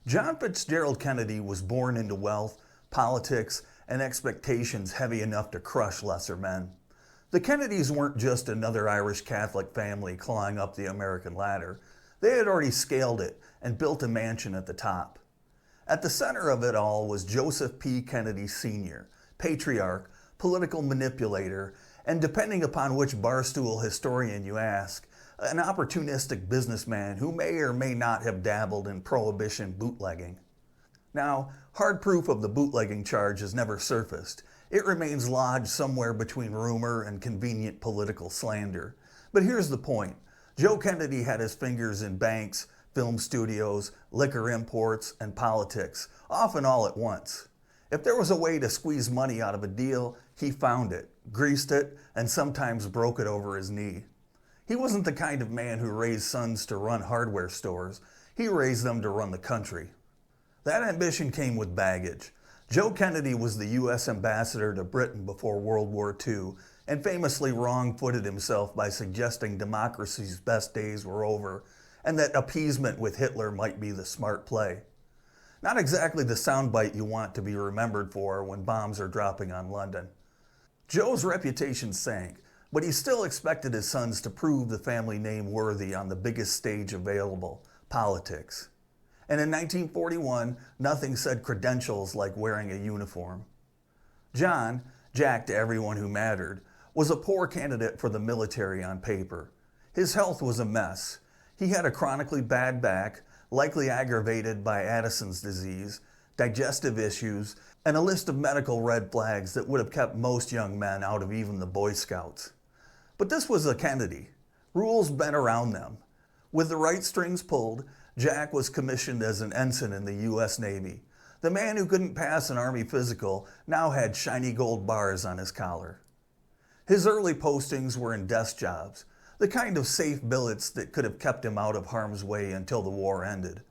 John Fitzgerald Kennedy was born into wealth, politics, and expectations heavy enough to crush lesser men. The Kennedys weren't just another Irish Catholic family clawing up the American ladder. They had already scaled it and built a mansion at the top. At the center of it all was Joseph P. Kennedy Sr., patriarch, political manipulator, and depending upon which barstool historian you ask, an opportunistic businessman who may or may not have dabbled in prohibition bootlegging. Now, hard proof of the bootlegging charge has never surfaced. It remains lodged somewhere between rumor and convenient political slander. But here's the point. Joe Kennedy had his fingers in banks, film studios, liquor imports, and politics, often all at once. If there was a way to squeeze money out of a deal, he found it, greased it, and sometimes broke it over his knee. He wasn't the kind of man who raised sons to run hardware stores. He raised them to run the country. That ambition came with baggage. Joe Kennedy was the U.S. ambassador to Britain before World War II and famously wrong-footed himself by suggesting democracy's best days were over and that appeasement with Hitler might be the smart play. Not exactly the soundbite you want to be remembered for when bombs are dropping on London. Joe's reputation sank, but he still expected his sons to prove the family name worthy on the biggest stage available, politics. And in 1941, nothing said credentials like wearing a uniform. John, Jack to everyone who mattered, was a poor candidate for the military on paper. His health was a mess. He had a chronically bad back, likely aggravated by Addison's disease, digestive issues, and a list of medical red flags that would have kept most young men out of even the Boy Scouts. But this was a Kennedy. Rules bent around them. With the right strings pulled, Jack was commissioned as an ensign in the U.S. Navy. The man who couldn't pass an Army physical now had shiny gold bars on his collar. His early postings were in desk jobs, the kind of safe billets that could have kept him out of harm's way until the war ended.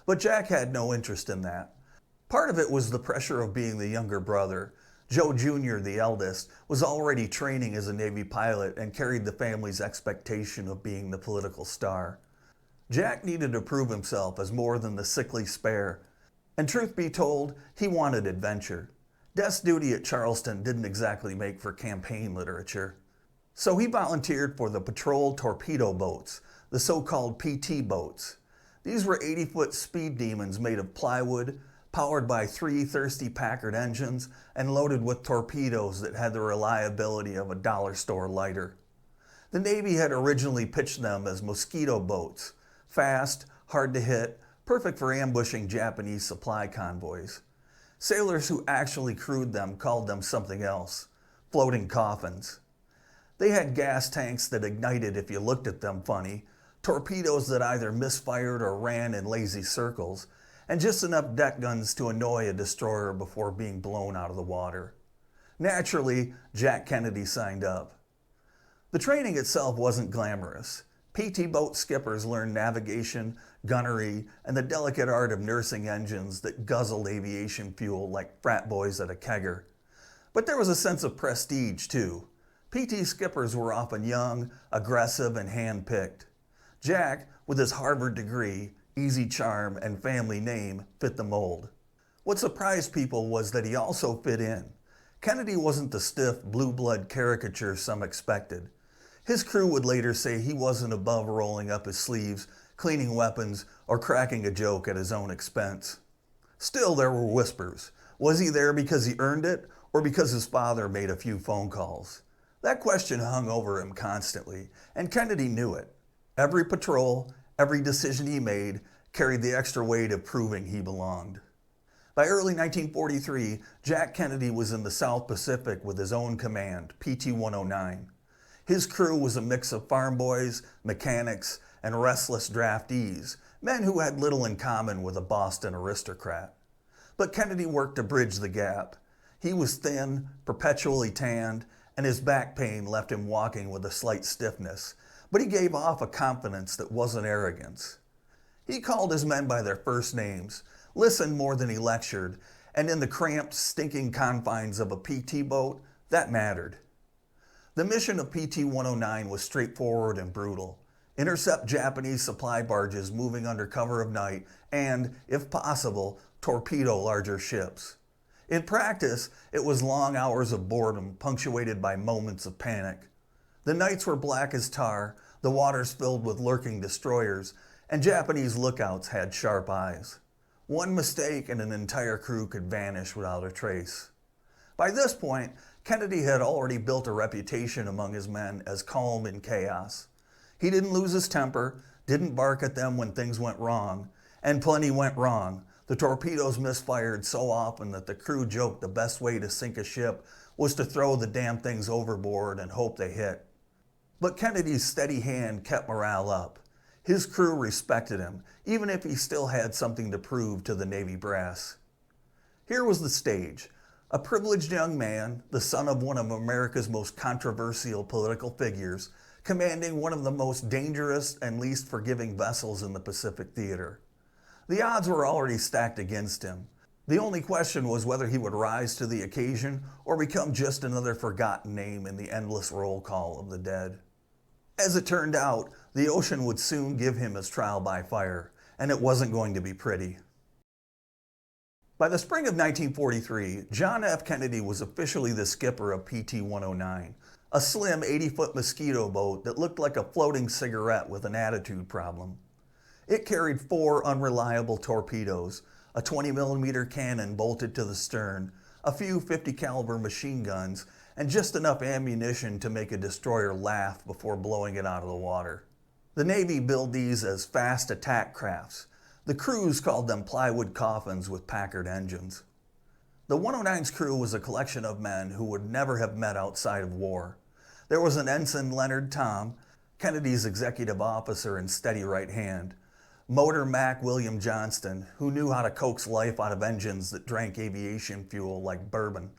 But Jack had no interest in that. Part of it was the pressure of being the younger brother. Joe Jr., the eldest, was already training as a Navy pilot and carried the family's expectation of being the political star. Jack needed to prove himself as more than the sickly spare. And truth be told, he wanted adventure. Desk duty at Charleston didn't exactly make for campaign literature. So he volunteered for the patrol torpedo boats, the so-called PT boats. These were 80-foot speed demons made of plywood, powered by 3 Thirsty Packard engines, and loaded with torpedoes that had the reliability of a dollar store lighter. The Navy had originally pitched them as mosquito boats, fast, hard to hit, perfect for ambushing Japanese supply convoys. Sailors who actually crewed them called them something else, floating coffins. They had gas tanks that ignited if you looked at them funny, torpedoes that either misfired or ran in lazy circles, and just enough deck guns to annoy a destroyer before being blown out of the water. Naturally, Jack Kennedy signed up. The training itself wasn't glamorous. PT boat skippers learned navigation, gunnery, and the delicate art of nursing engines that guzzled aviation fuel like frat boys at a kegger. But there was a sense of prestige, too. PT skippers were often young, aggressive, and hand-picked. Jack, with his Harvard degree, easy charm, and family name, fit the mold. What surprised people was that he also fit in. Kennedy wasn't the stiff, blue-blood caricature some expected. His crew would later say he wasn't above rolling up his sleeves, cleaning weapons, or cracking a joke at his own expense. Still, there were whispers. Was he there because he earned it, or because his father made a few phone calls? That question hung over him constantly, and Kennedy knew it. Every patrol, every decision he made carried the extra weight of proving he belonged. By early 1943, Jack Kennedy was in the South Pacific with his own command, PT-109. His crew was a mix of farm boys, mechanics, and restless draftees, men who had little in common with a Boston aristocrat. But Kennedy worked to bridge the gap. He was thin, perpetually tanned, and his back pain left him walking with a slight stiffness, but he gave off a confidence that wasn't arrogance. He called his men by their first names, listened more than he lectured, and in the cramped, stinking confines of a PT boat, that mattered. The mission of PT-109 was straightforward and brutal. intercept Japanese supply barges moving under cover of night, and, if possible, torpedo larger ships. In practice, it was long hours of boredom punctuated by moments of panic. The nights were black as tar, the waters filled with lurking destroyers, and Japanese lookouts had sharp eyes. One mistake and an entire crew could vanish without a trace. By this point, Kennedy had already built a reputation among his men as calm in chaos. He didn't lose his temper, didn't bark at them when things went wrong, and plenty went wrong. The torpedoes misfired so often that the crew joked the best way to sink a ship was to throw the damn things overboard and hope they hit. But Kennedy's steady hand kept morale up. His crew respected him, even if he still had something to prove to the Navy brass. Here was the stage. A privileged young man, the son of one of America's most controversial political figures, commanding one of the most dangerous and least forgiving vessels in the Pacific theater. The odds were already stacked against him. The only question was whether he would rise to the occasion or become just another forgotten name in the endless roll call of the dead. As it turned out, the ocean would soon give him his trial by fire, and it wasn't going to be pretty. By the spring of 1943, John F. Kennedy was officially the skipper of PT-109, a slim 80-foot mosquito boat that looked like a floating cigarette with an attitude problem. It carried 4 unreliable torpedoes, a 20mm cannon bolted to the stern, a few 50 caliber machine guns, and just enough ammunition to make a destroyer laugh before blowing it out of the water. The Navy billed these as fast attack crafts. The crews called them plywood coffins with Packard engines. The 109's crew was a collection of men who would never have met outside of war. There was an Ensign Leonard Tom, Kennedy's executive officer and steady right hand, Motor Mac William Johnston, who knew how to coax life out of engines that drank aviation fuel like bourbon,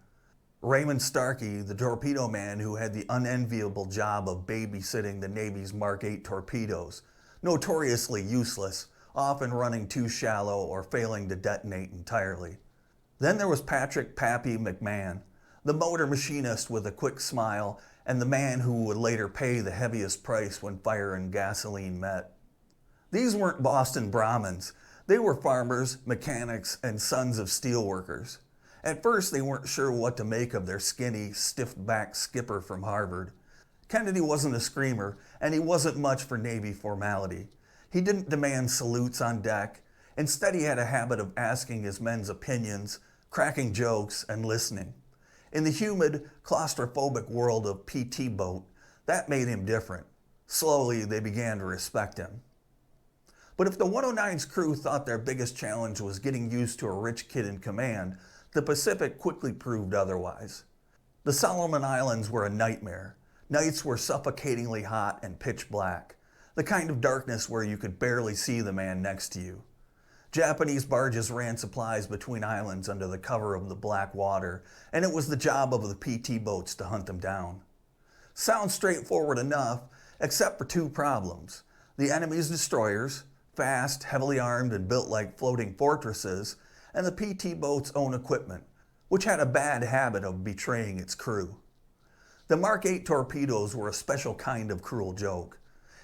Raymond Starkey, the torpedo man who had the unenviable job of babysitting the Navy's Mark 8 torpedoes, notoriously useless, often running too shallow or failing to detonate entirely. Then there was Patrick Pappy McMahon, the motor machinist with a quick smile and the man who would later pay the heaviest price when fire and gasoline met. These weren't Boston Brahmins. They were farmers, mechanics, and sons of steelworkers. At first, they weren't sure what to make of their skinny, stiff-backed skipper from Harvard. Kennedy wasn't a screamer, and he wasn't much for Navy formality. He didn't demand salutes on deck. Instead, he had a habit of asking his men's opinions, cracking jokes, and listening. In the humid, claustrophobic world of PT boat, that made him different. Slowly, they began to respect him. But if the 109's crew thought their biggest challenge was getting used to a rich kid in command, the Pacific quickly proved otherwise. The Solomon Islands were a nightmare. Nights were suffocatingly hot and pitch black, the kind of darkness where you could barely see the man next to you. Japanese barges ran supplies between islands under the cover of the black water, and it was the job of the PT boats to hunt them down. Sounds straightforward enough, except for 2 problems. The enemy's destroyers, fast, heavily armed, and built like floating fortresses, and the PT boat's own equipment, which had a bad habit of betraying its crew. The Mark 8 torpedoes were a special kind of cruel joke.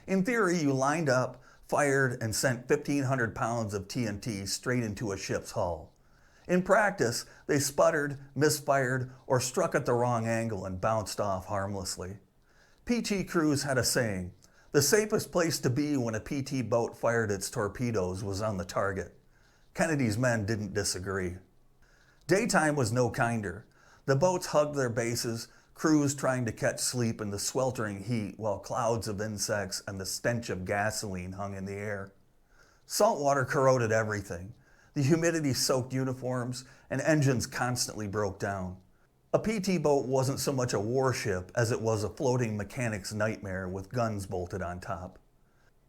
In theory, you lined up, fired, and sent 1,500 pounds of TNT straight into a ship's hull. In practice, they sputtered, misfired, or struck at the wrong angle and bounced off harmlessly. PT crews had a saying: the safest place to be when a PT boat fired its torpedoes was on the target. Kennedy's men didn't disagree. Daytime was no kinder. The boats hugged their bases, crews trying to catch sleep in the sweltering heat while clouds of insects and the stench of gasoline hung in the air. Salt water corroded everything. The humidity soaked uniforms, and engines constantly broke down. A PT boat wasn't so much a warship as it was a floating mechanic's nightmare with guns bolted on top.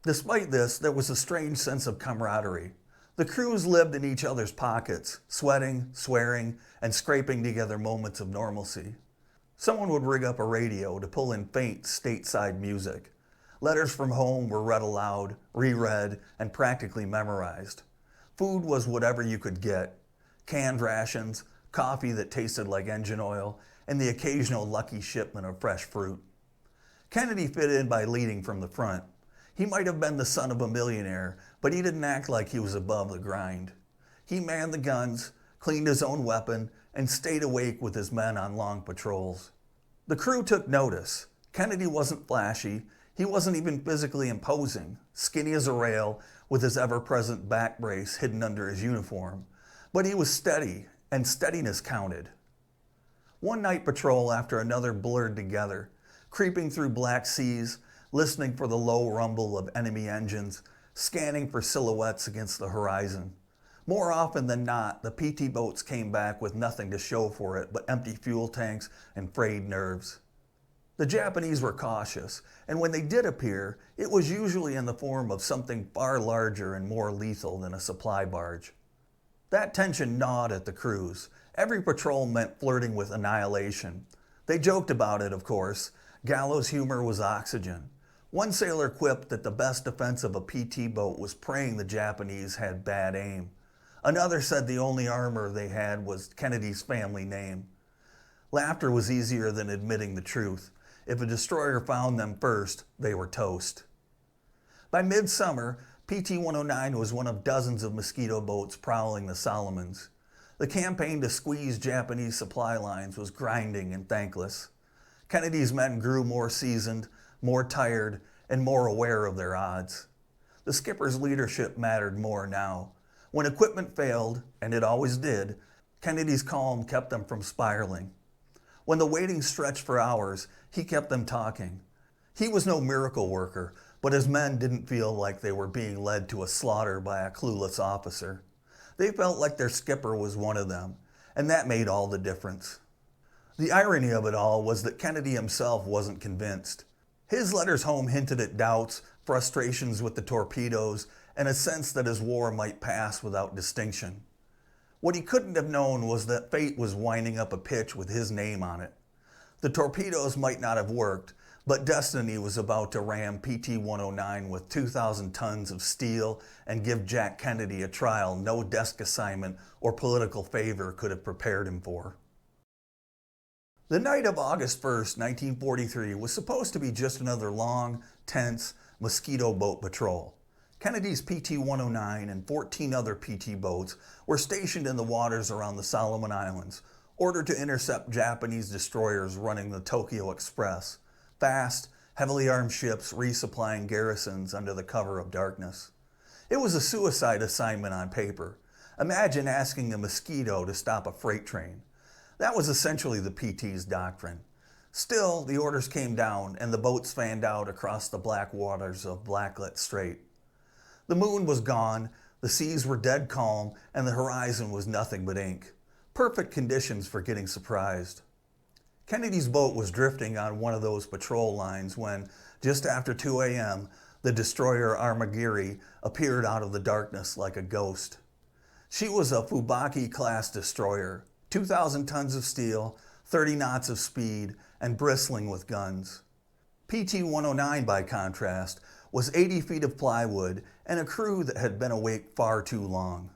Despite this, there was a strange sense of camaraderie. The crews lived in each other's pockets, sweating, swearing, and scraping together moments of normalcy. Someone would rig up a radio to pull in faint stateside music. Letters from home were read aloud, reread, and practically memorized. Food was whatever you could get: canned rations, coffee that tasted like engine oil, and the occasional lucky shipment of fresh fruit. Kennedy fit in by leading from the front. He might have been the son of a millionaire, but he didn't act like he was above the grind. He manned the guns, cleaned his own weapon, and stayed awake with his men on long patrols. The crew took notice. Kennedy wasn't flashy. He wasn't even physically imposing, skinny as a rail with his ever-present back brace hidden under his uniform. But he was steady, and steadiness counted. One night patrol after another blurred together, creeping through black seas, listening for the low rumble of enemy engines, scanning for silhouettes against the horizon. More often than not, the PT boats came back with nothing to show for it but empty fuel tanks and frayed nerves. The Japanese were cautious, and when they did appear, it was usually in the form of something far larger and more lethal than a supply barge. That tension gnawed at the crews. Every patrol meant flirting with annihilation. They joked about it, of course. Gallows humor was oxygen. One sailor quipped that the best defense of a PT boat was praying the Japanese had bad aim. Another said the only armor they had was Kennedy's family name. Laughter was easier than admitting the truth. If a destroyer found them first, they were toast. By midsummer, PT-109 was one of dozens of Mosquito boats prowling the Solomons. The campaign to squeeze Japanese supply lines was grinding and thankless. Kennedy's men grew more seasoned, more tired, and more aware of their odds. The skipper's leadership mattered more now. When equipment failed, and it always did, Kennedy's calm kept them from spiraling. When the waiting stretched for hours, he kept them talking. He was no miracle worker, but his men didn't feel like they were being led to a slaughter by a clueless officer. They felt like their skipper was one of them, and that made all the difference. The irony of it all was that Kennedy himself wasn't convinced. His letters home hinted at doubts, frustrations with the torpedoes, and a sense that his war might pass without distinction. What he couldn't have known was that fate was winding up a pitch with his name on it. The torpedoes might not have worked, but destiny was about to ram PT-109 with 2,000 tons of steel and give Jack Kennedy a trial no desk assignment or political favor could have prepared him for. The night of August 1st, 1943 was supposed to be just another long, tense Mosquito boat patrol. Kennedy's PT-109 and 14 other PT boats were stationed in the waters around the Solomon Islands, ordered to intercept Japanese destroyers running the Tokyo Express, fast, heavily armed ships resupplying garrisons under the cover of darkness. It was a suicide assignment on paper. Imagine asking a Mosquito to stop a freight train. That was essentially the PT's doctrine. Still, the orders came down and the boats fanned out across the black waters of Blacklet Strait. The moon was gone, the seas were dead calm, and the horizon was nothing but ink. Perfect conditions for getting surprised. Kennedy's boat was drifting on one of those patrol lines when, just after 2 a.m., the destroyer Armagiri appeared out of the darkness like a ghost. She was a Fubaki-class destroyer, 2,000 tons of steel, 30 knots of speed, and bristling with guns. PT-109, by contrast, was 80 feet of plywood and a crew that had been awake far too long.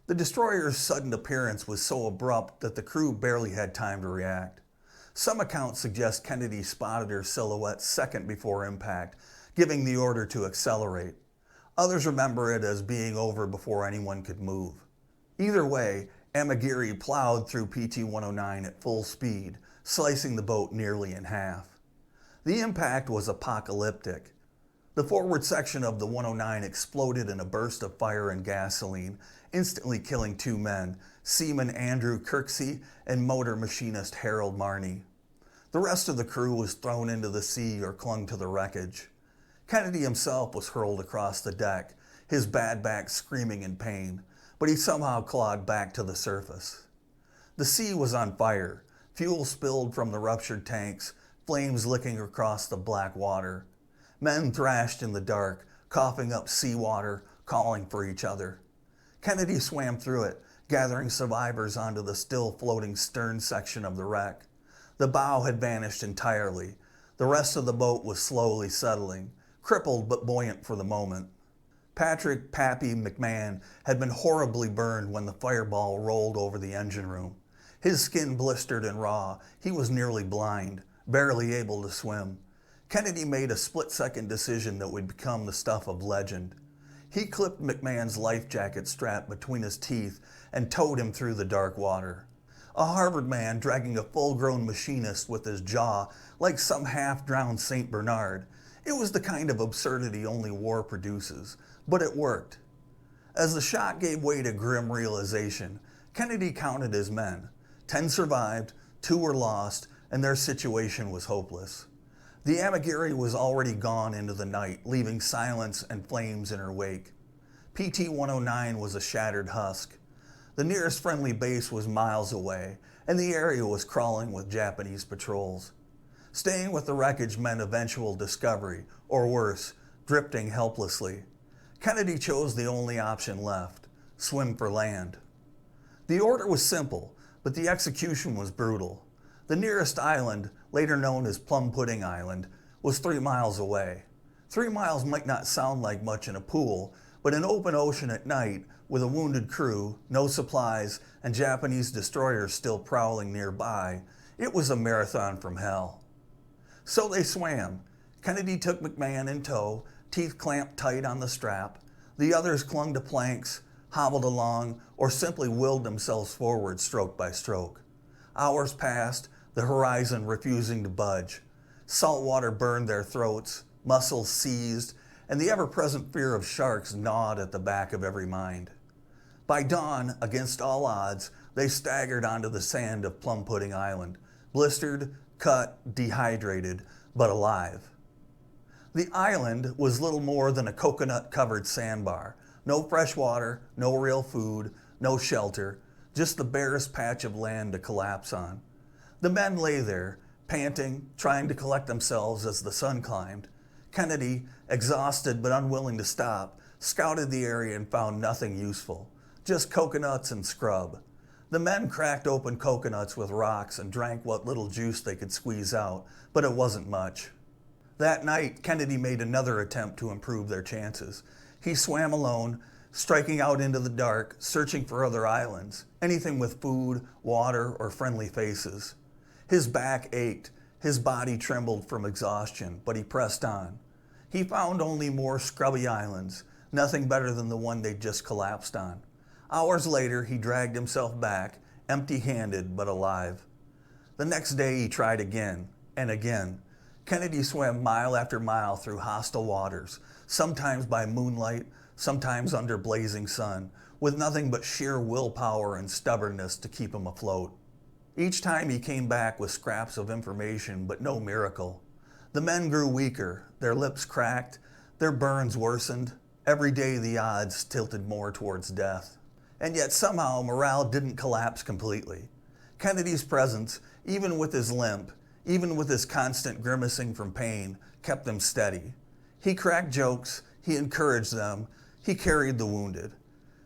The destroyer's sudden appearance was so abrupt that the crew barely had time to react. Some accounts suggest Kennedy spotted her silhouette second before impact, giving the order to accelerate. Others remember it as being over before anyone could move. Either way, Amagiri plowed through PT-109 at full speed, slicing the boat nearly in half. The impact was apocalyptic. The forward section of the 109 exploded in a burst of fire and gasoline, instantly killing 2 men, seaman Andrew Kirksey and motor machinist Harold Marney. The rest of the crew was thrown into the sea or clung to the wreckage. Kennedy himself was hurled across the deck, his bad back screaming in pain, but he somehow clawed back to the surface. The sea was on fire, fuel spilled from the ruptured tanks, flames licking across the black water. Men thrashed in the dark, coughing up seawater, calling for each other. Kennedy swam through it, gathering survivors onto the still floating stern section of the wreck. The bow had vanished entirely. The rest of the boat was slowly settling, crippled but buoyant for the moment. Patrick "Pappy" McMahon had been horribly burned when the fireball rolled over the engine room. His skin blistered and raw. He was nearly blind, barely able to swim. Kennedy made a split-second decision that would become the stuff of legend. He clipped McMahon's life jacket strap between his teeth and towed him through the dark water. A Harvard man dragging a full-grown machinist with his jaw like some half-drowned St. Bernard. It was the kind of absurdity only war produces, but it worked. As the shock gave way to grim realization, Kennedy counted his men. 10 survived, 2 were lost, and their situation was hopeless. The Amagiri was already gone into the night, leaving silence and flames in her wake. PT-109 was a shattered husk. The nearest friendly base was miles away, and the area was crawling with Japanese patrols. Staying with the wreckage meant eventual discovery, or worse, drifting helplessly. Kennedy chose the only option left: swim for land. The order was simple, but the execution was brutal. The nearest island, later known as Plum Pudding Island, was 3 miles away. 3 miles might not sound like much in a pool, but in open ocean at night, with a wounded crew, no supplies, and Japanese destroyers still prowling nearby, it was a marathon from hell. So they swam. Kennedy took McMahon in tow, teeth clamped tight on the strap. The others clung to planks, hobbled along, or simply willed themselves forward stroke by stroke. Hours passed, the horizon refusing to budge. Salt water burned their throats, muscles seized, and the ever-present fear of sharks gnawed at the back of every mind. By dawn, against all odds, they staggered onto the sand of Plum Pudding Island, blistered, cut, dehydrated, but alive. The island was little more than a coconut-covered sandbar. No fresh water, no real food, no shelter, just the barest patch of land to collapse on. The men lay there, panting, trying to collect themselves as the sun climbed. Kennedy, exhausted but unwilling to stop, scouted the area and found nothing useful, just coconuts and scrub. The men cracked open coconuts with rocks and drank what little juice they could squeeze out, but it wasn't much. That night, Kennedy made another attempt to improve their chances. He swam alone, striking out into the dark, searching for other islands, anything with food, water, or friendly faces. His back ached, his body trembled from exhaustion, but he pressed on. He found only more scrubby islands, nothing better than the one they'd just collapsed on. Hours later, he dragged himself back, empty-handed but alive. The next day, he tried again, and again. Kennedy swam mile after mile through hostile waters, sometimes by moonlight, sometimes under blazing sun, with nothing but sheer willpower and stubbornness to keep him afloat. Each time he came back with scraps of information, but no miracle. The men grew weaker, their lips cracked, their burns worsened. Every day the odds tilted more towards death. And yet somehow morale didn't collapse completely. Kennedy's presence, even with his limp, even with his constant grimacing from pain, kept them steady. He cracked jokes, he encouraged them, he carried the wounded.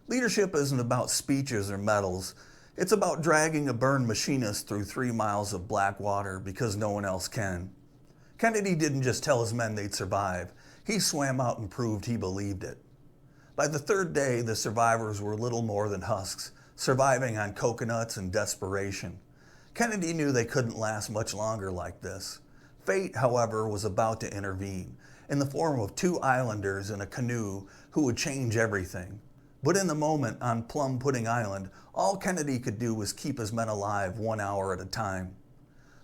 Leadership isn't about speeches or medals. It's about dragging a burned machinist through 3 miles of black water because no one else can. Kennedy didn't just tell his men they'd survive. He swam out and proved he believed it. By the 3rd day, the survivors were little more than husks, surviving on coconuts and desperation. Kennedy knew they couldn't last much longer like this. Fate, however, was about to intervene, in the form of 2 islanders in a canoe who would change everything. But in the moment on Plum Pudding Island, all Kennedy could do was keep his men alive 1 hour at a time.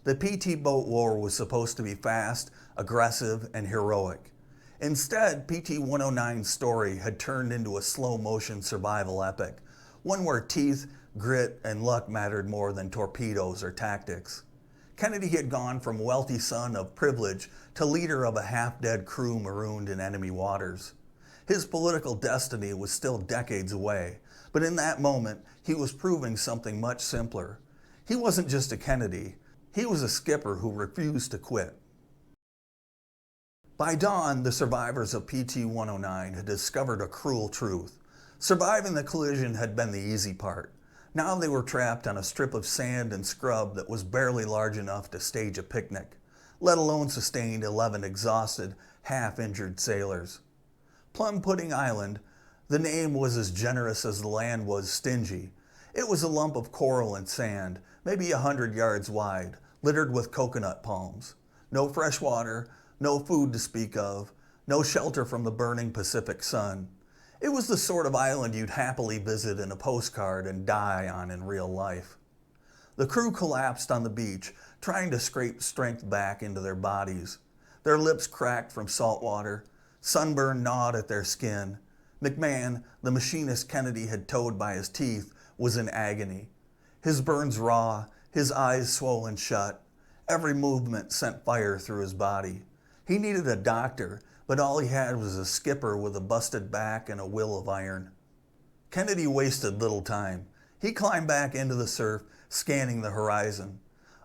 The PT Boat War was supposed to be fast, aggressive, and heroic. Instead, PT-109's story had turned into a slow-motion survival epic, one where teeth, grit, and luck mattered more than torpedoes or tactics. Kennedy had gone from wealthy son of privilege to leader of a half-dead crew marooned in enemy waters. His political destiny was still decades away, but in that moment, he was proving something much simpler. He wasn't just a Kennedy, he was a skipper who refused to quit. By dawn, the survivors of PT-109 had discovered a cruel truth. Surviving the collision had been the easy part. Now they were trapped on a strip of sand and scrub that was barely large enough to stage a picnic, let alone sustain 11 exhausted, half-injured sailors. Plum Pudding Island, the name was as generous as the land was stingy. It was a lump of coral and sand, maybe 100 yards wide, littered with coconut palms. No fresh water, no food to speak of, no shelter from the burning Pacific sun. It was the sort of island you'd happily visit in a postcard and die on in real life. The crew collapsed on the beach, trying to scrape strength back into their bodies. Their lips cracked from salt water, sunburn gnawed at their skin. McMahon, the machinist Kennedy had towed by his teeth, was in agony. His burns raw, his eyes swollen shut. Every movement sent fire through his body. He needed a doctor, but all he had was a skipper with a busted back and a will of iron. Kennedy wasted little time. He climbed back into the surf, scanning the horizon.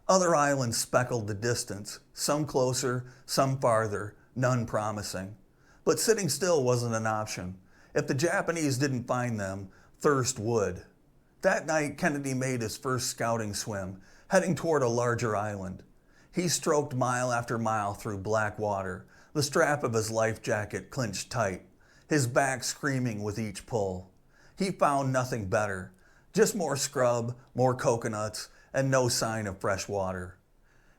Other islands speckled the distance, some closer, some farther, none promising. But sitting still wasn't an option. If the Japanese didn't find them, thirst would. That night, Kennedy made his first scouting swim, heading toward a larger island. He stroked mile after mile through black water, the strap of his life jacket clinched tight, his back screaming with each pull. He found nothing better, just more scrub, more coconuts, and no sign of fresh water.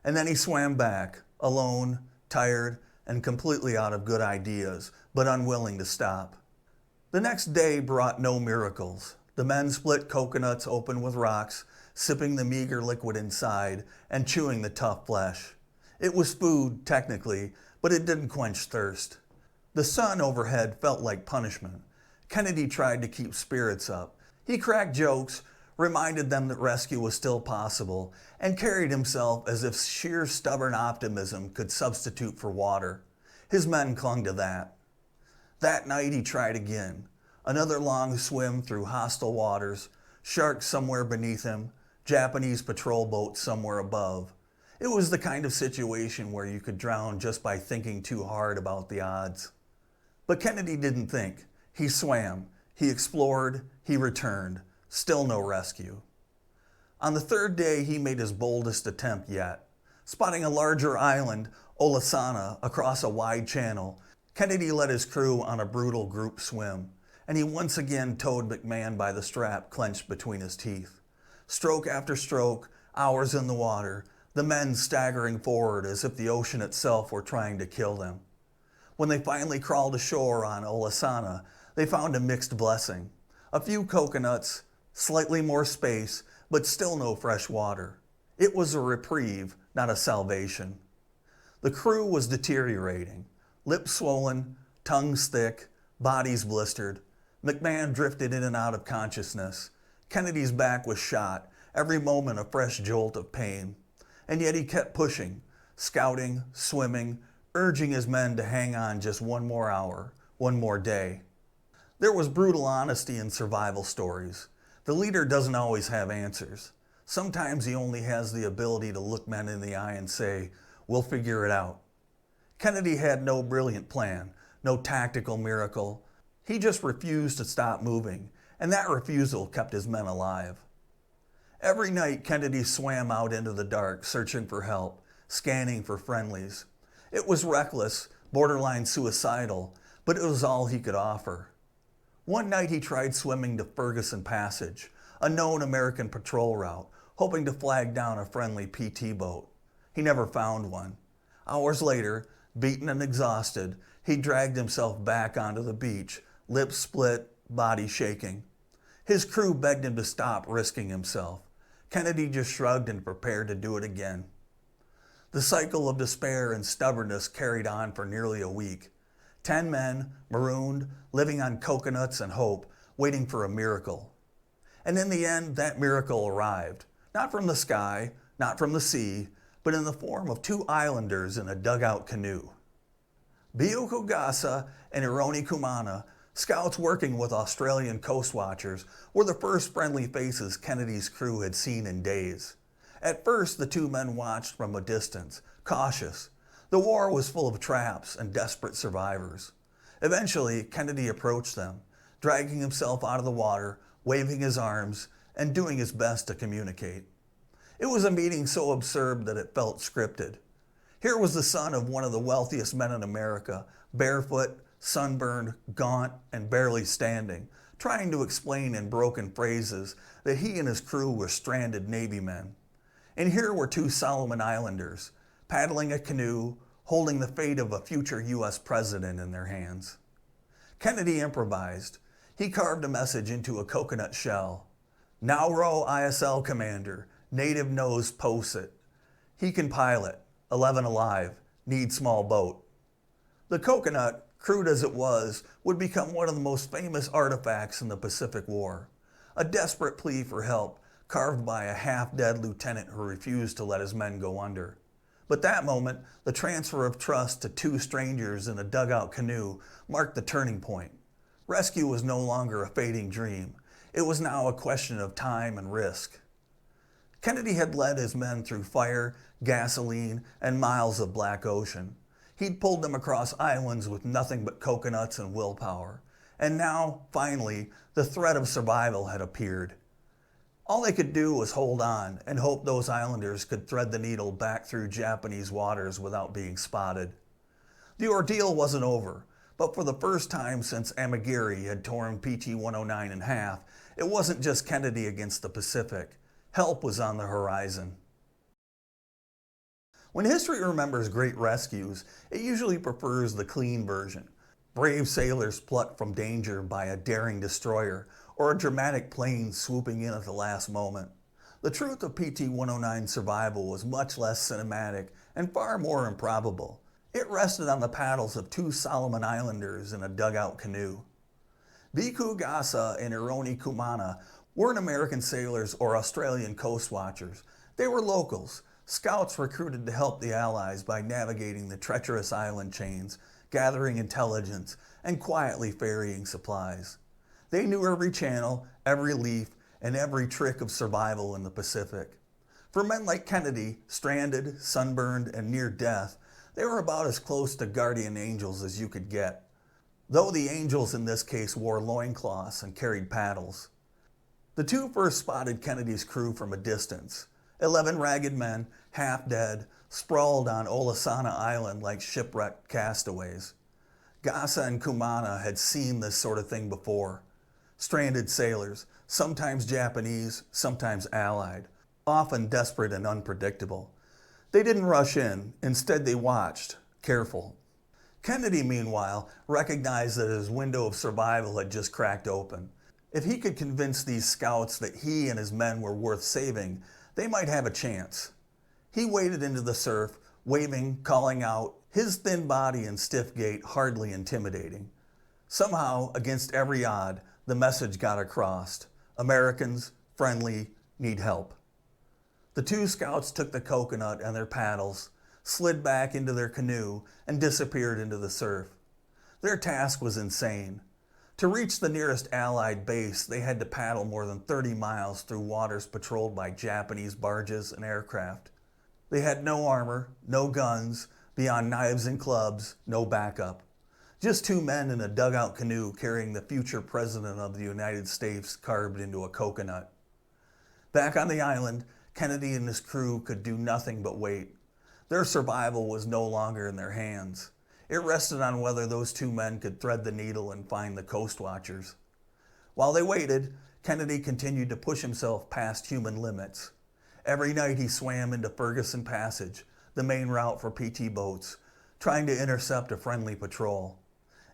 And then he swam back, alone, tired, and completely out of good ideas, but unwilling to stop. The next day brought no miracles. The men split coconuts open with rocks, sipping the meager liquid inside and chewing the tough flesh. It was food, technically, but it didn't quench thirst. The sun overhead felt like punishment. Kennedy tried to keep spirits up. He cracked jokes, reminded them that rescue was still possible, and carried himself as if sheer stubborn optimism could substitute for water. His men clung to that. That night he tried again. Another long swim through hostile waters, sharks somewhere beneath him, Japanese patrol boats somewhere above. It was the kind of situation where you could drown just by thinking too hard about the odds. But Kennedy didn't think. He swam, he explored, he returned. Still no rescue. On the third day, he made his boldest attempt yet. Spotting a larger island, Olasana, across a wide channel, Kennedy led his crew on a brutal group swim, and he once again towed McMahon by the strap clenched between his teeth. Stroke after stroke, hours in the water, the men staggering forward as if the ocean itself were trying to kill them. When they finally crawled ashore on Olasana, they found a mixed blessing. A few coconuts, slightly more space, but still no fresh water. It was a reprieve, not a salvation. The crew was deteriorating. Lips swollen, tongues thick, bodies blistered. McMahon drifted in and out of consciousness. Kennedy's back was shot, every moment a fresh jolt of pain. And yet he kept pushing, scouting, swimming, urging his men to hang on just one more hour, one more day. There was brutal honesty in survival stories. The leader doesn't always have answers. Sometimes he only has the ability to look men in the eye and say, "We'll figure it out." Kennedy had no brilliant plan, no tactical miracle. He just refused to stop moving, and that refusal kept his men alive. Every night, Kennedy swam out into the dark, searching for help, scanning for friendlies. It was reckless, borderline suicidal, but it was all he could offer. One night he tried swimming to Ferguson Passage, a known American patrol route, hoping to flag down a friendly PT boat. He never found one. Hours later, beaten and exhausted, he dragged himself back onto the beach, lips split, body shaking. His crew begged him to stop risking himself. Kennedy just shrugged and prepared to do it again. The cycle of despair and stubbornness carried on for nearly a week. 10 men, marooned, living on coconuts and hope, waiting for a miracle. And in the end, that miracle arrived. Not from the sky, not from the sea, but in the form of 2 islanders in a dugout canoe. Bioko Gasa and Ironi Kumana, scouts working with Australian coast watchers, were the first friendly faces Kennedy's crew had seen in days. At first, the 2 men watched from a distance, cautious. The war was full of traps and desperate survivors. Eventually, Kennedy approached them, dragging himself out of the water, waving his arms, and doing his best to communicate. It was a meeting so absurd that it felt scripted. Here was the son of one of the wealthiest men in America, barefoot, sunburned, gaunt, and barely standing, trying to explain in broken phrases that he and his crew were stranded Navy men. And here were 2 Solomon Islanders, paddling a canoe, holding the fate of a future U.S. president in their hands. Kennedy improvised. He carved a message into a coconut shell. Nauro ISL commander, native knows POSIT. He can pilot, 11 alive, need small boat. The coconut, crude as it was, would become one of the most famous artifacts in the Pacific War. A desperate plea for help, carved by a half-dead lieutenant who refused to let his men go under. But that moment, the transfer of trust to two strangers in a dugout canoe marked the turning point. Rescue was no longer a fading dream. It was now a question of time and risk. Kennedy had led his men through fire, gasoline, and miles of black ocean. He'd pulled them across islands with nothing but coconuts and willpower. And now, finally, the threat of survival had appeared. All they could do was hold on and hope those islanders could thread the needle back through Japanese waters without being spotted. The ordeal wasn't over, but for the first time since Amagiri had torn PT-109 in half, it wasn't just Kennedy against the Pacific. Help was on the horizon. When history remembers great rescues, it usually prefers the clean version. Brave sailors plucked from danger by a daring destroyer, or a dramatic plane swooping in at the last moment. The truth of PT-109's survival was much less cinematic and far more improbable. It rested on the paddles of two Solomon Islanders in a dugout canoe. Bhikkhu Gasa and Ironi Kumana weren't American sailors or Australian coast watchers. They were locals, scouts recruited to help the Allies by navigating the treacherous island chains, gathering intelligence, and quietly ferrying supplies. They knew every channel, every leaf, and every trick of survival in the Pacific. For men like Kennedy, stranded, sunburned, and near death, they were about as close to guardian angels as you could get, though the angels in this case wore loincloths and carried paddles. The two first spotted Kennedy's crew from a distance. 11 ragged men, half dead, sprawled on Olasana Island like shipwrecked castaways. Gasa and Kumana had seen this sort of thing before. Stranded sailors, sometimes Japanese, sometimes Allied, often desperate and unpredictable. They didn't rush in, instead they watched, careful. Kennedy, meanwhile, recognized that his window of survival had just cracked open. If he could convince these scouts that he and his men were worth saving, they might have a chance. He waded into the surf, waving, calling out, his thin body and stiff gait hardly intimidating. Somehow, against every odd, the message got across. Americans, friendly, need help. The two scouts took the coconut and their paddles, slid back into their canoe, and disappeared into the surf. Their task was insane. To reach the nearest Allied base, they had to paddle more than 30 miles through waters patrolled by Japanese barges and aircraft. They had no armor, no guns, beyond knives and clubs, no backup. Just two men in a dugout canoe carrying the future president of the United States carved into a coconut. Back on the island, Kennedy and his crew could do nothing but wait. Their survival was no longer in their hands. It rested on whether those two men could thread the needle and find the coast watchers. While they waited, Kennedy continued to push himself past human limits. Every night he swam into Ferguson Passage, the main route for PT boats, trying to intercept a friendly patrol.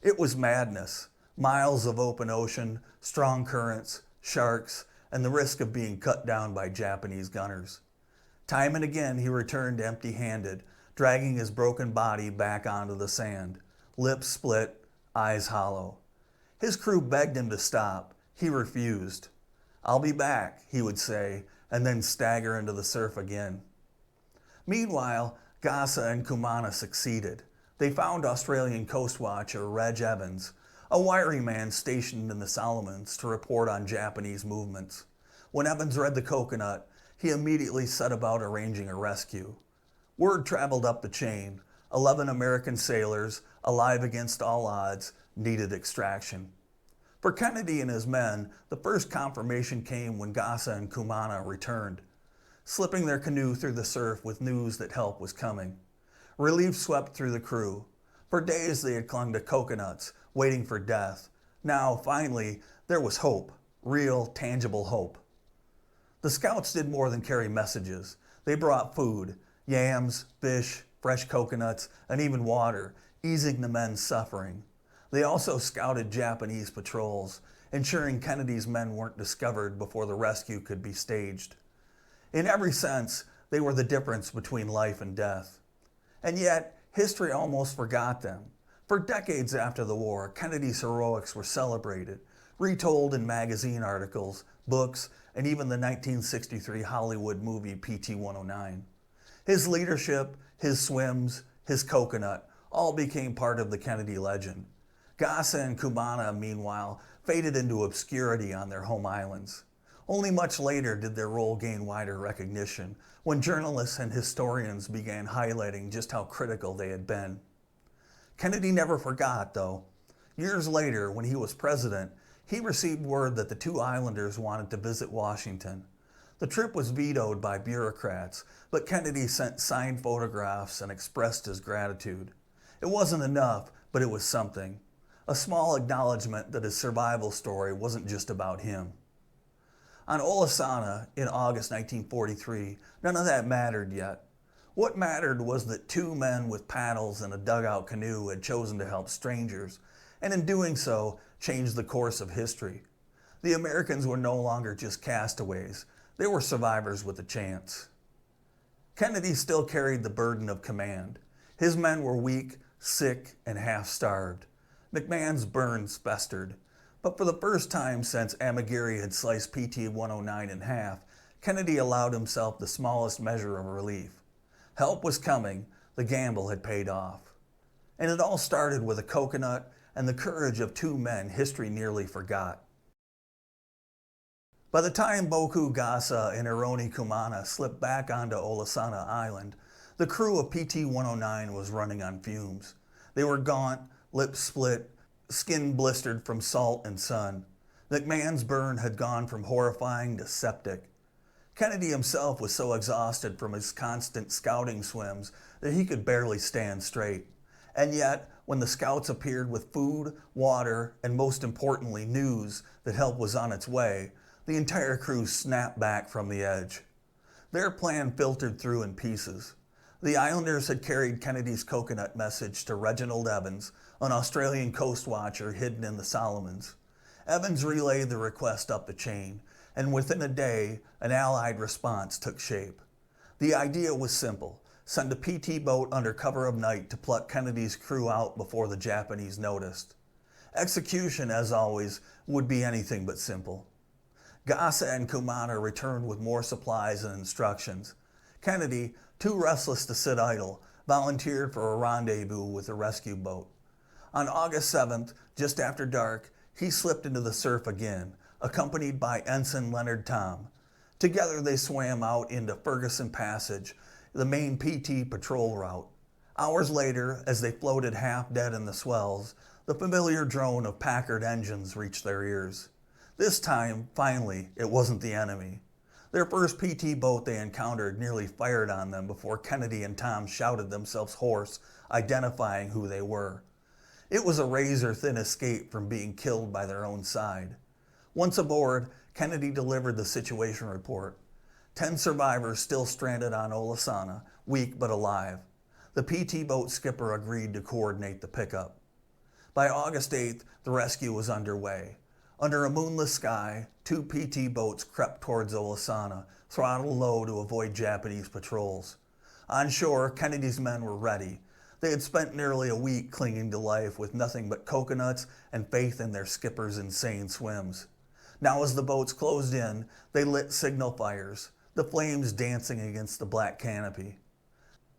It was madness. Miles of open ocean, strong currents, sharks, and the risk of being cut down by Japanese gunners. Time and again he returned empty-handed, dragging his broken body back onto the sand, lips split, eyes hollow. His crew begged him to stop. He refused. "I'll be back," he would say, and then stagger into the surf again. Meanwhile, Gasa and Kumana succeeded. They found Australian Coast Watcher Reg Evans, a wiry man stationed in the Solomons to report on Japanese movements. When Evans read the coconut, he immediately set about arranging a rescue. Word traveled up the chain. 11 American sailors, alive against all odds, needed extraction. For Kennedy and his men, the first confirmation came when Gasa and Kumana returned, slipping their canoe through the surf with news that help was coming. Relief swept through the crew. For days they had clung to coconuts, waiting for death. Now, finally, there was hope. Real, tangible hope. The scouts did more than carry messages. They brought food, yams, fish, fresh coconuts, and even water, easing the men's suffering. They also scouted Japanese patrols, ensuring Kennedy's men weren't discovered before the rescue could be staged. In every sense, they were the difference between life and death. And yet, history almost forgot them. For decades after the war, Kennedy's heroics were celebrated, retold in magazine articles, books, and even the 1963 Hollywood movie PT-109. His leadership, his swims, his coconut, all became part of the Kennedy legend. Gasa and Kumana, meanwhile, faded into obscurity on their home islands. Only much later did their role gain wider recognition, when journalists and historians began highlighting just how critical they had been. Kennedy never forgot, though. Years later, when he was president, he received word that the two islanders wanted to visit Washington. The trip was vetoed by bureaucrats, but Kennedy sent signed photographs and expressed his gratitude. It wasn't enough, but it was something. A small acknowledgement that his survival story wasn't just about him. On Olasana, in August 1943, none of that mattered yet. What mattered was that two men with paddles and a dugout canoe had chosen to help strangers, and in doing so, changed the course of history. The Americans were no longer just castaways. They were survivors with a chance. Kennedy still carried the burden of command. His men were weak, sick, and half-starved. McMahon's burns festered. But for the first time since Amagiri had sliced PT-109 in half, Kennedy allowed himself the smallest measure of relief. Help was coming, the gamble had paid off. And it all started with a coconut and the courage of two men history nearly forgot. By the time Boku Gasa and Ironi Kumana slipped back onto Olasana Island, the crew of PT-109 was running on fumes. They were gaunt, lips split, skin blistered from salt and sun. McMahon's burn had gone from horrifying to septic. Kennedy himself was so exhausted from his constant scouting swims that he could barely stand straight. And yet, when the scouts appeared with food, water, and most importantly, news that help was on its way, the entire crew snapped back from the edge. Their plan filtered through in pieces. The Islanders had carried Kennedy's coconut message to Reginald Evans, an Australian coast watcher hidden in the Solomons. Evans relayed the request up the chain, and within a day, an Allied response took shape. The idea was simple: send a PT boat under cover of night to pluck Kennedy's crew out before the Japanese noticed. Execution, as always, would be anything but simple. Gasa and Kumana returned with more supplies and instructions. Kennedy, too restless to sit idle, volunteered for a rendezvous with the rescue boat. On August 7th, just after dark, he slipped into the surf again, accompanied by Ensign Leonard Tom. Together they swam out into Ferguson Passage, the main PT patrol route. Hours later, as they floated half dead in the swells, the familiar drone of Packard engines reached their ears. This time, finally, it wasn't the enemy. Their first PT boat they encountered nearly fired on them before Kennedy and Tom shouted themselves hoarse, identifying who they were. It was a razor-thin escape from being killed by their own side. Once aboard, Kennedy delivered the situation report. 10 survivors still stranded on Olasana, weak but alive. The PT boat skipper agreed to coordinate the pickup. By August 8th, the rescue was underway. Under a moonless sky, 2 PT boats crept towards Olasana, throttle low to avoid Japanese patrols. On shore, Kennedy's men were ready. They had spent nearly a week clinging to life with nothing but coconuts and faith in their skipper's insane swims. Now as the boats closed in, they lit signal fires, the flames dancing against the black canopy.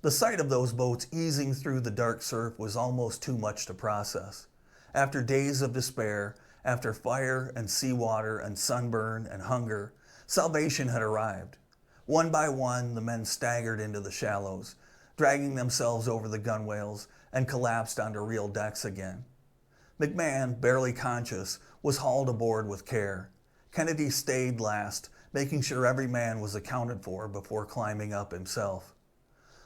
The sight of those boats easing through the dark surf was almost too much to process. After days of despair, after fire and seawater and sunburn and hunger, salvation had arrived. One by one, the men staggered into the shallows, dragging themselves over the gunwales and collapsed onto real decks again. McMahon, barely conscious, was hauled aboard with care. Kennedy stayed last, making sure every man was accounted for before climbing up himself.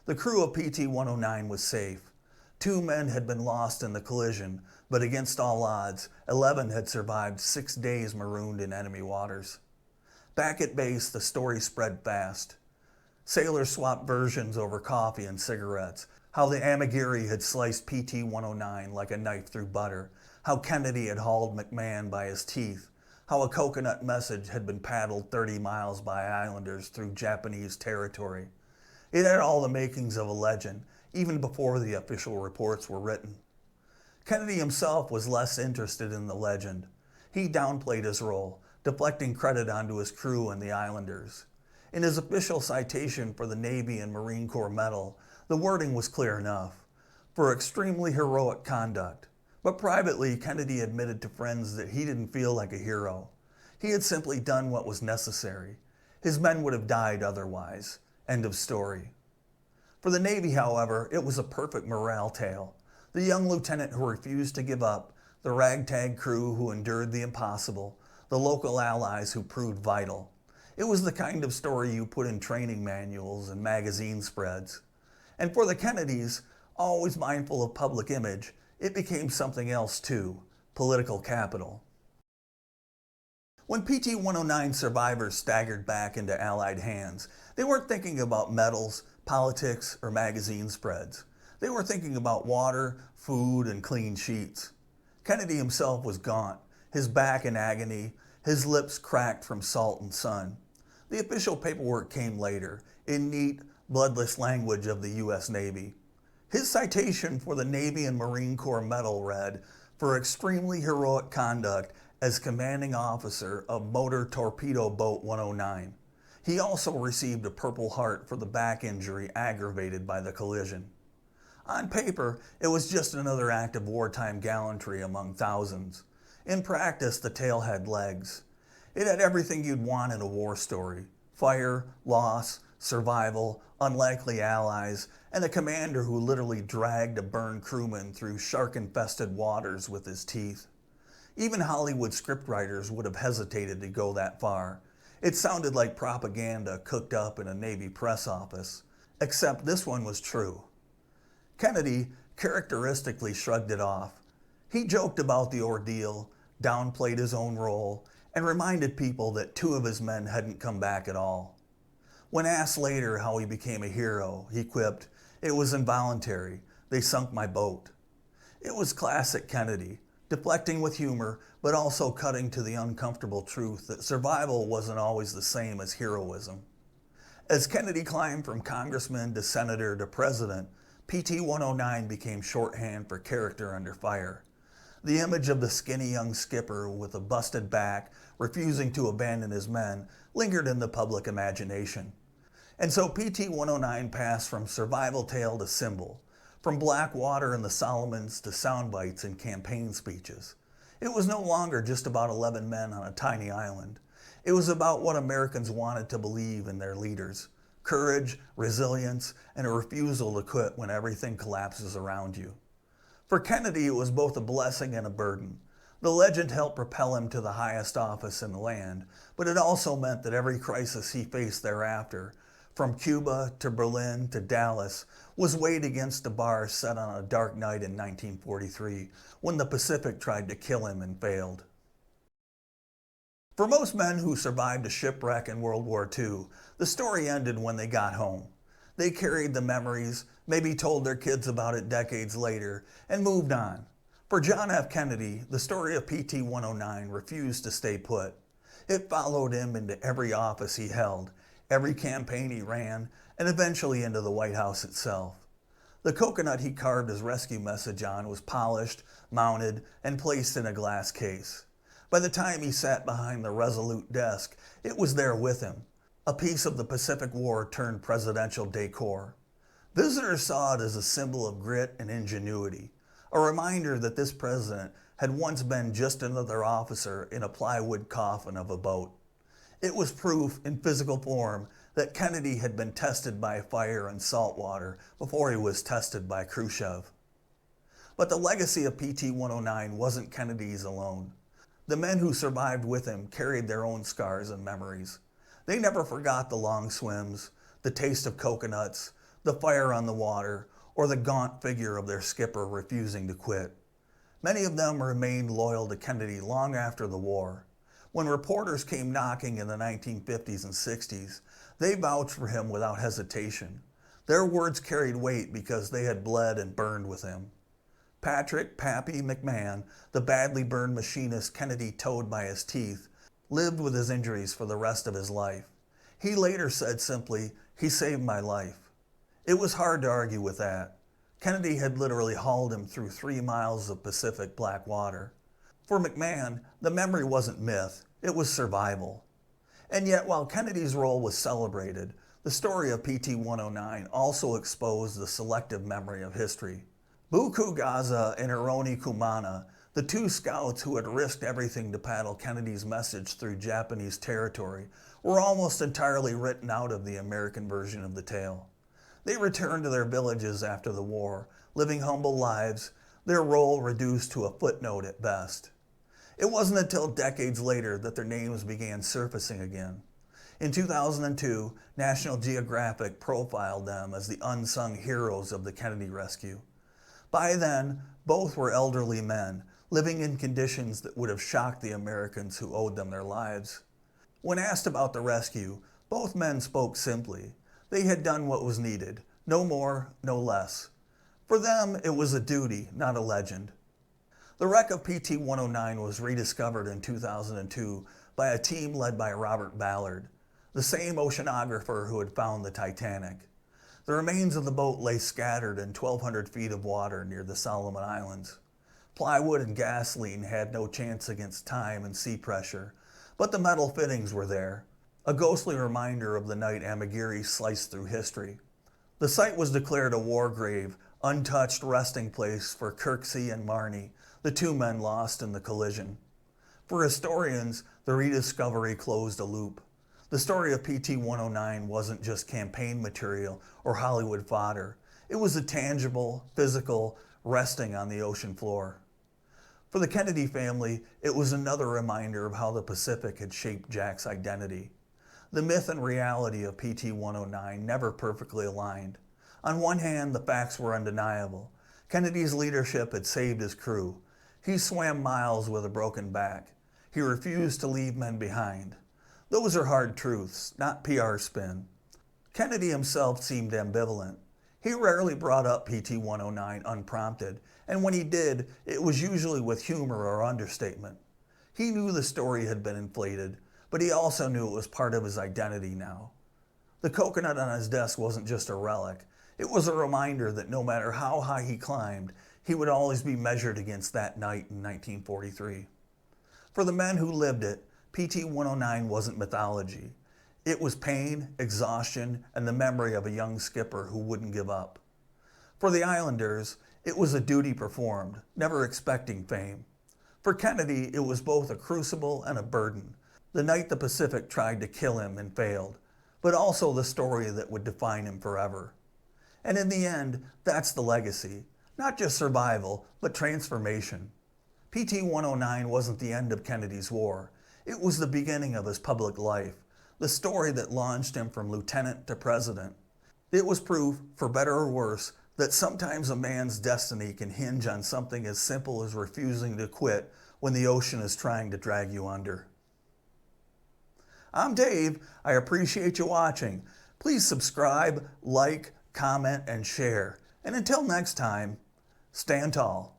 The crew of PT-109 was safe. 2 men had been lost in the collision, but against all odds, 11 had survived 6 days marooned in enemy waters. Back at base, the story spread fast. Sailors swapped versions over coffee and cigarettes. how the Amagiri had sliced PT-109 like a knife through butter, how Kennedy had hauled McMahon by his teeth, how a coconut message had been paddled 30 miles by islanders through Japanese territory. It had all the makings of a legend, even before the official reports were written. Kennedy himself was less interested in the legend. He downplayed his role, deflecting credit onto his crew and the islanders. In his official citation for the Navy and Marine Corps Medal, the wording was clear enough: for extremely heroic conduct. But privately, Kennedy admitted to friends that he didn't feel like a hero. He had simply done what was necessary. His men would have died otherwise. End of story. For the Navy, however, it was a perfect morale tale. The young lieutenant who refused to give up, the ragtag crew who endured the impossible, the local allies who proved vital. It was the kind of story you put in training manuals and magazine spreads. And for the Kennedys, always mindful of public image, it became something else too: political capital. When PT-109 survivors staggered back into Allied hands, they weren't thinking about medals, politics, or magazine spreads. They were thinking about water, food, and clean sheets. Kennedy himself was gaunt, his back in agony, his lips cracked from salt and sun. The official paperwork came later, in neat, bloodless language of the U.S. Navy. His citation for the Navy and Marine Corps Medal read, for extremely heroic conduct as commanding officer of Motor Torpedo Boat 109. He also received a Purple Heart for the back injury aggravated by the collision. On paper, it was just another act of wartime gallantry among thousands. In practice, the tale had legs. It had everything you'd want in a war story: fire, loss, survival, unlikely allies, and a commander who literally dragged a burned crewman through shark-infested waters with his teeth. Even Hollywood scriptwriters would have hesitated to go that far. It sounded like propaganda cooked up in a Navy press office. Except this one was true. Kennedy characteristically shrugged it off. He joked about the ordeal, downplayed his own role, and reminded people that 2 of his men hadn't come back at all. When asked later how he became a hero, he quipped, "It was involuntary. They sunk my boat." It was classic Kennedy, deflecting with humor, but also cutting to the uncomfortable truth that survival wasn't always the same as heroism. As Kennedy climbed from congressman to senator to president, PT-109 became shorthand for character under fire. The image of the skinny young skipper with a busted back, refusing to abandon his men, lingered in the public imagination. And so PT-109 passed from survival tale to symbol, from black water in the Solomons to sound bites and campaign speeches. It was no longer just about 11 men on a tiny island. It was about what Americans wanted to believe in their leaders: courage, resilience, and a refusal to quit when everything collapses around you. For Kennedy, it was both a blessing and a burden. The legend helped propel him to the highest office in the land, but it also meant that every crisis he faced thereafter, from Cuba to Berlin to Dallas, was weighed against the bars set on a dark night in 1943 when the Pacific tried to kill him and failed. For most men who survived a shipwreck in World War II, the story ended when they got home. They carried the memories, maybe told their kids about it decades later, and moved on. For John F. Kennedy, the story of PT-109 refused to stay put. It followed him into every office he held, every campaign he ran, and eventually into the White House itself. The coconut he carved his rescue message on was polished, mounted, and placed in a glass case. By the time he sat behind the resolute desk, it was there with him, a piece of the Pacific War turned presidential decor. Visitors saw it as a symbol of grit and ingenuity, a reminder that this president had once been just another officer in a plywood coffin of a boat. It was proof in physical form that Kennedy had been tested by fire and salt water before he was tested by Khrushchev. But the legacy of PT-109 wasn't Kennedy's alone. The men who survived with him carried their own scars and memories. They never forgot the long swims, the taste of coconuts, the fire on the water, or the gaunt figure of their skipper refusing to quit. Many of them remained loyal to Kennedy long after the war. When reporters came knocking in the 1950s and 60s, they vouched for him without hesitation. Their words carried weight because they had bled and burned with him. Patrick "Pappy" McMahon, the badly burned machinist Kennedy towed by his teeth, lived with his injuries for the rest of his life. He later said simply, "He saved my life." It was hard to argue with that. Kennedy had literally hauled him through 3 miles of Pacific black water. For McMahon, the memory wasn't myth, it was survival. And yet, while Kennedy's role was celebrated, the story of PT-109 also exposed the selective memory of history. Buku Gaza and Ironi Kumana, the 2 scouts who had risked everything to paddle Kennedy's message through Japanese territory, were almost entirely written out of the American version of the tale. They returned to their villages after the war, living humble lives, their role reduced to a footnote at best. It wasn't until decades later that their names began surfacing again. In 2002, National Geographic profiled them as the unsung heroes of the Kennedy rescue. By then, both were elderly men, living in conditions that would have shocked the Americans who owed them their lives. When asked about the rescue, both men spoke simply. They had done what was needed, no more, no less. For them, it was a duty, not a legend. The wreck of PT-109 was rediscovered in 2002 by a team led by Robert Ballard, the same oceanographer who had found the Titanic. The remains of the boat lay scattered in 1,200 feet of water near the Solomon Islands. Plywood and gasoline had no chance against time and sea pressure, but the metal fittings were there, a ghostly reminder of the night Amagiri sliced through history. The site was declared a war grave, untouched resting place for Kirksey and Marnie, the 2 men lost in the collision. For historians, the rediscovery closed a loop. The story of PT-109 wasn't just campaign material or Hollywood fodder. It was a tangible, physical resting on the ocean floor. For the Kennedy family, it was another reminder of how the Pacific had shaped Jack's identity. The myth and reality of PT-109 never perfectly aligned. On one hand, the facts were undeniable. Kennedy's leadership had saved his crew. He swam miles with a broken back. He refused to leave men behind. Those are hard truths, not PR spin. Kennedy himself seemed ambivalent. He rarely brought up PT-109 unprompted, and when he did, it was usually with humor or understatement. He knew the story had been inflated, but he also knew it was part of his identity now. The coconut on his desk wasn't just a relic. It was a reminder that no matter how high he climbed, he would always be measured against that night in 1943. For the men who lived it, PT-109 wasn't mythology. It was pain, exhaustion, and the memory of a young skipper who wouldn't give up. For the Islanders, it was a duty performed, never expecting fame. For Kennedy, it was both a crucible and a burden. The night the Pacific tried to kill him and failed, but also the story that would define him forever. And in the end, that's the legacy. Not just survival, but transformation. PT-109 wasn't the end of Kennedy's war. It was the beginning of his public life, the story that launched him from lieutenant to president. It was proof, for better or worse, that sometimes a man's destiny can hinge on something as simple as refusing to quit when the ocean is trying to drag you under. I'm Dave. I appreciate you watching. Please subscribe, like, comment, and share. And until next time, stand tall.